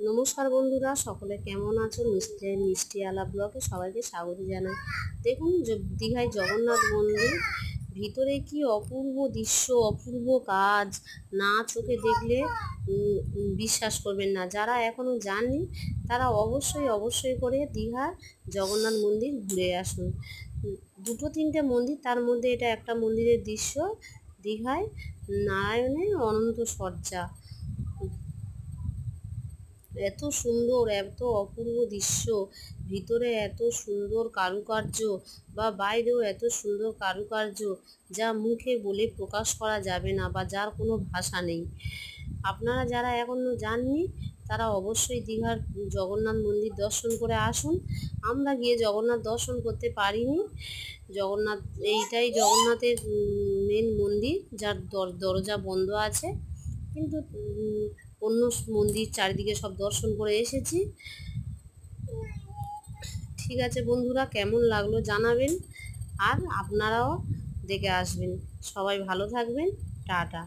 নমস্কার বন্ধুরা, সকলে কেমন আছো? মিষ্টি আলা ব্লগে সবাইকে স্বাগত জানাই। দেখুন দীঘায় জগন্নাথ মন্দির ভিতরে কি অপূর্ব দৃশ্য, অপূর্ব কাজ, না চোখে দেখলে বিশ্বাস করবেন না। যারা এখনো যাননি তারা অবশ্যই করে দীঘার জগন্নাথ মন্দির ঘুরে আসুন। দুটো তিনটে মন্দির, তার মধ্যে এটা একটা মন্দিরের দৃশ্য। দীঘায় নারায়ণের অনন্ত সজ্জা, এত সুন্দর, এত অপূর্ব দৃশ্য, ভিতরে এত সুন্দর কারুকার্য বা বাইরেও এত সুন্দর কারুকার্য, যা মুখে বলে প্রকাশ করা যাবে না বা যার কোনো ভাষা নেই। আপনারা যারা এখনো যাননি তারা অবশ্যই দীঘার জগন্নাথ মন্দির দর্শন করে আসুন। আমরা গিয়ে জগন্নাথ দর্শন করতে পারিনি। জগন্নাথ, এইটাই জগন্নাথের মেন মন্দির যার দরজা বন্ধ আছে, কিন্তু অন্য মন্দির চারিদিকে সব দর্শন করে এসেছি। ঠিক আছে বন্ধুরা, কেমন লাগলো জানাবেন, আর আপনারাও দেখে আসবেন। সবাই ভালো থাকবেন। টাটা।